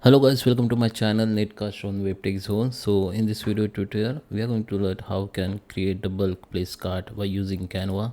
Hello guys, welcome to my channel Netcast on WebTech Zone. So in this video tutorial, we are going to learn how can create the bulk place card by using Canva.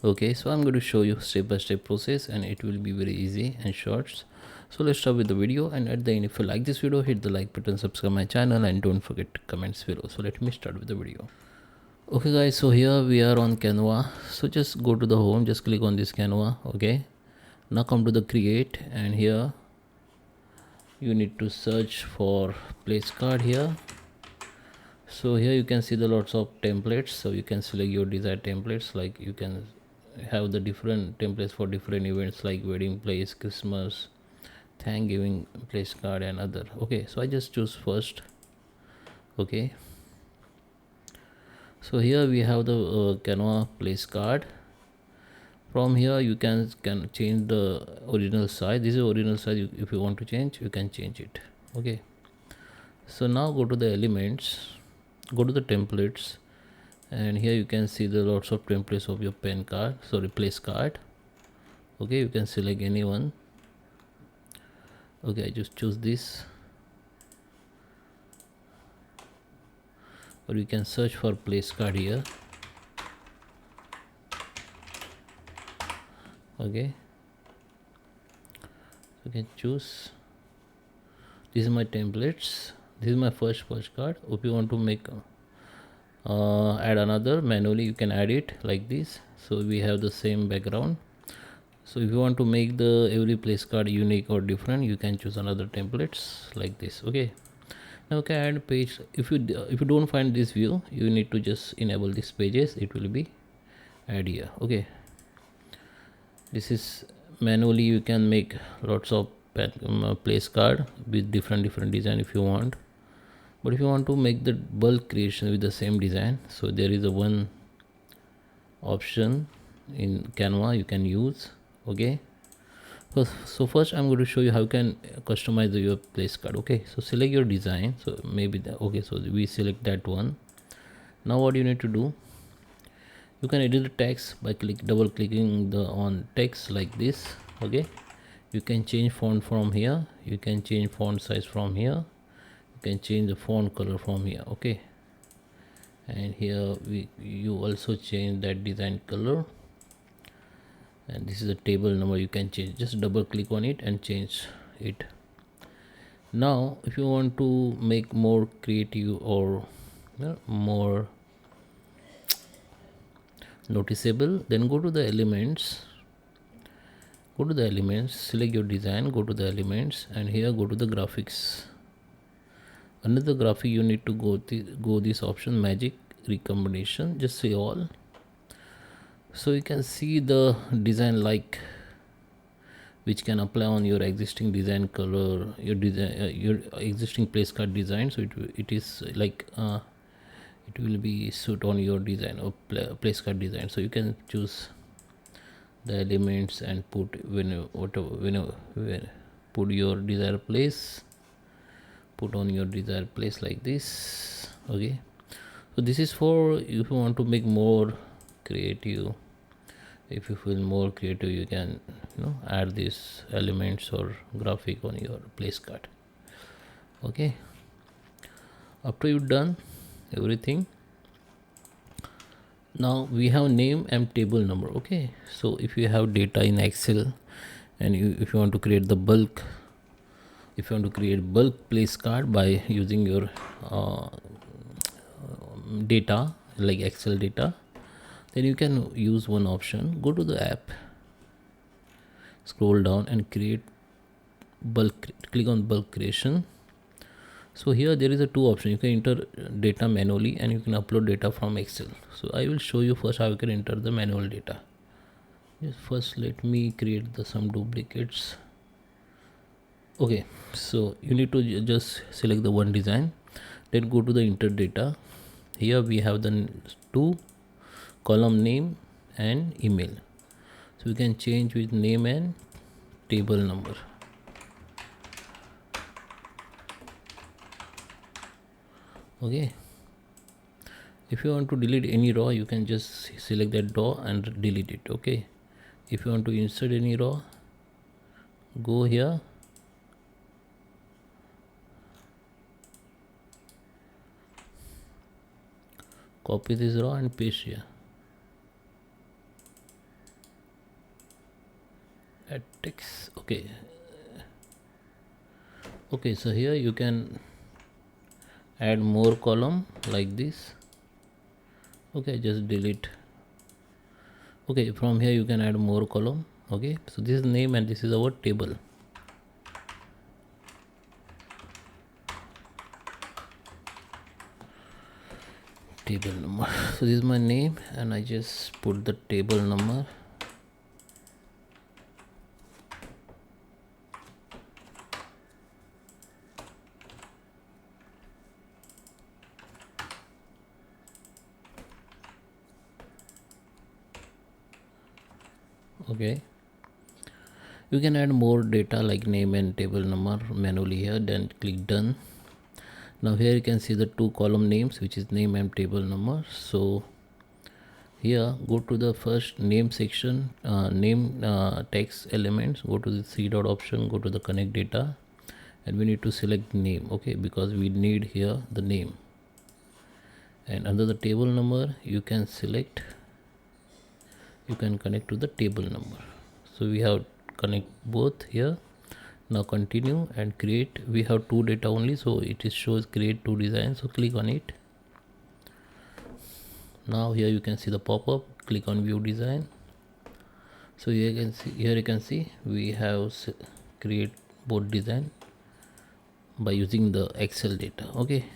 Okay, so I'm going to show you step-by-step process and it will be very easy and short. So let's start with the video, and at the end, if you like this video, hit the like button, subscribe my channel, and don't forget to comment below. So let me start with the video. Okay guys, so here we are on Canva. So just go to the home, just click on this Canva. Okay, now come to the create, and here you need to search for place card here. So here you can see the lots of templates, so you can select your desired templates. Like you can have the different templates for different events like wedding place, Christmas, Thanksgiving place card, and other. Okay, so I just choose first. Okay, so here we have the Canva place card. From here you can change the original size. This is original size. If you want to change, you can change it. Okay, so now go to the elements, go to the templates, and here you can see the lots of templates of your place card. Okay, you can select any one. Okay, I just choose this, or you can search for place card here. Okay, you can choose. This is my templates. This is my first card. If you want to make add another manually, you can add it like this. So we have the same background. So if you want to make the every place card unique or different, you can choose another templates like this. Okay, now can add page. If you don't find this view, you need to just enable these pages. It will be add here. Okay, this is manually. You can make lots of place card with different design if you want. But if you want to make the bulk creation with the same design, so there is a one option in Canva you can use. Okay, so first I'm going to show you how you can customize your place card. Okay, so select your design. So maybe okay, so we select that one. Now what you need to do, you can edit the text by double clicking on text like this. Okay, you can change font from here, you can change font size from here, you can change the font color from here. Okay, and here you also change that design color, and this is a table number. You can change, just double click on it and change it. Now if you want to make more creative or more noticeable, then go to the elements, select your design, go to the elements, and here go to the graphics. Another graphic you need to go this option, magic recombination, just say all. So you can see the design like which can apply on your existing design color, your existing place card design. So it is like it will be suit on your design or place card design. So you can choose the elements and put put your desired place, put on your desired place like this. Okay, so this is for if you want to make more creative. If you feel more creative, you can add these elements or graphic on your place card. Okay, after you've done everything, now we have name and table number. Okay, so if you have data in Excel and if you want to create the bulk, if you want to create bulk place card by using your data like Excel data, then you can use one option. Go to the app, scroll down and create bulk, click on bulk creation. So here there is a two option. You can enter data manually and you can upload data from Excel. So I will show you first how you can enter the manual data. Just first let me create some duplicates. Okay, so you need to just select the one design, then go to the enter data. Here we have the two column, name and email. So we can change with name and table number. Okay, if you want to delete any row, you can just select that row and delete it. Okay, if you want to insert any row, go here copy this row and paste here. Add text. Okay, so here you can add more column like this. Okay, just delete. Okay, from here you can add more column. Okay, so this is name and this is our table. Table number. So this is my name and I just put the table number. Okay, you can add more data like name and table number manually here, then click done. Now here you can see the two column names, which is name and table number. So here go to the first name section, name text elements, go to the three dot option, go to the connect data, and we need to select name. Okay, because we need here the name, and under the table number you can select, you can connect to the table number. So we have connect both here. Now continue and create. We have two data only, so it is shows create two designs. So click on it. Now here you can see the pop-up, click on view design. So here you can see we have create both design by using the Excel data. Okay,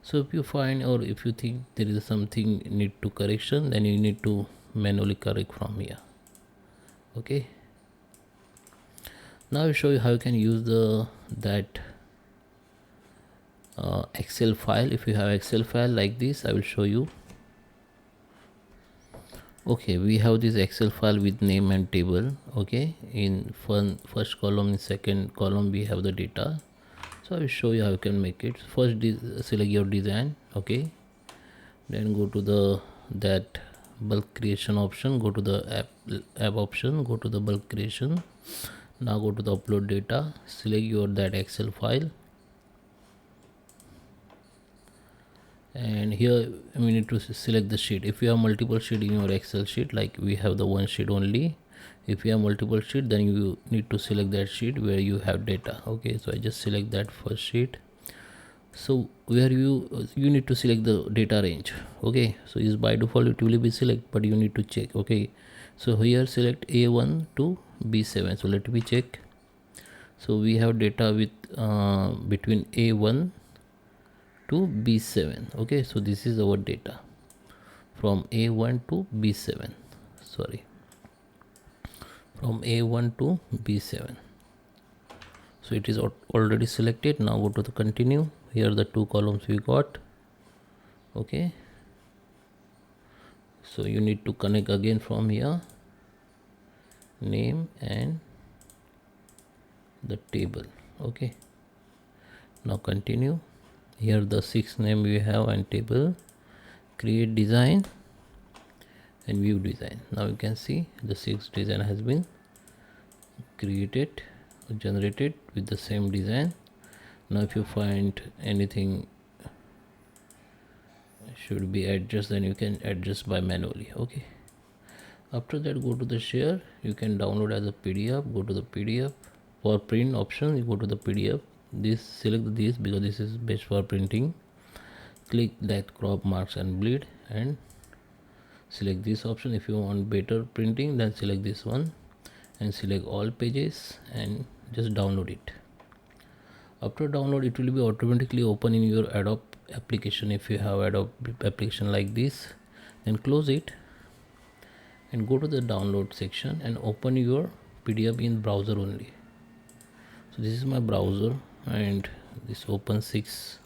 so if you find or if you think there is something need to correction, then you need to manually correct from here. Okay, now I'll show you how you can use that Excel file. If you have Excel file like this, I will show you. Okay, we have this Excel file with name and table. Okay, in first column, in second column we have the data. So I will show you how you can make it. First select your design. Okay, then go to that bulk creation option, go to the app option, go to the bulk creation. Now go to the upload data, select your that Excel file, and here we need to select the sheet. If you have multiple sheet in your Excel sheet, like we have the one sheet only, if you have multiple sheet, then you need to select that sheet where you have data. Okay, so I just select that first sheet. So where you need to select the data range. Okay, so is by default it will be select, but you need to check. Okay, so here select A1 to B7. So let me check. So we have data with between A1 to B7. Okay, so this is our data from A1 to B7. Sorry, from A1 to B7. So it is already selected. Now go to the continue. Here the two columns we got. Okay, so you need to connect again from here, name and the table. Okay, now continue. Here the 6 name we have and table, create design and view design. Now you can see the 6 design has been created, generated with the same design. Now if you find anything should be adjusted, then you can adjust by manually. Okay, after that go to the share, you can download as a PDF. Go to the PDF. For print option, you go to the PDF. This select this because this is best for printing. Click that crop, marks and bleed and select this option. If you want better printing, then select this one and select all pages and just download it. After download, it will be automatically open in your Adobe application. If you have Adobe application like this, then close it and go to the download section and open your PDF in browser only. So this is my browser and this open 6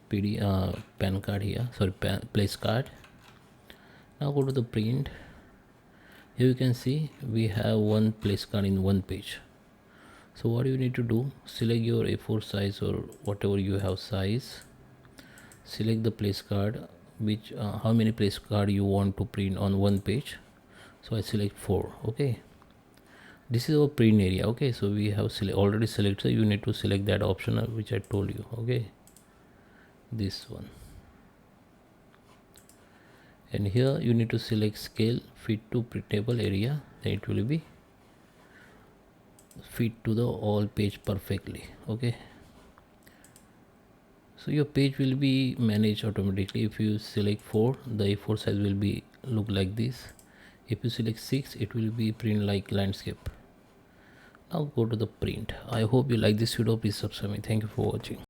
pan card here, sorry, place card. Now go to the print. Here you can see we have one place card in one page. So what you need to do, select your A4 size or whatever you have size, select the place card, which how many place card you want to print on one page. So I select 4. Okay, this is our print area. Okay, so we have already selected, so you need to select that option which I told you. Okay, this one. and here you need to select scale fit to printable area, then it will be fit to the all page perfectly. Okay, so your page will be managed automatically. If you select 4, the A4 size will be look like this. If you select 6, it will be print like landscape. Now go to the print. I hope you like this video. Please subscribe me. Thank you for watching.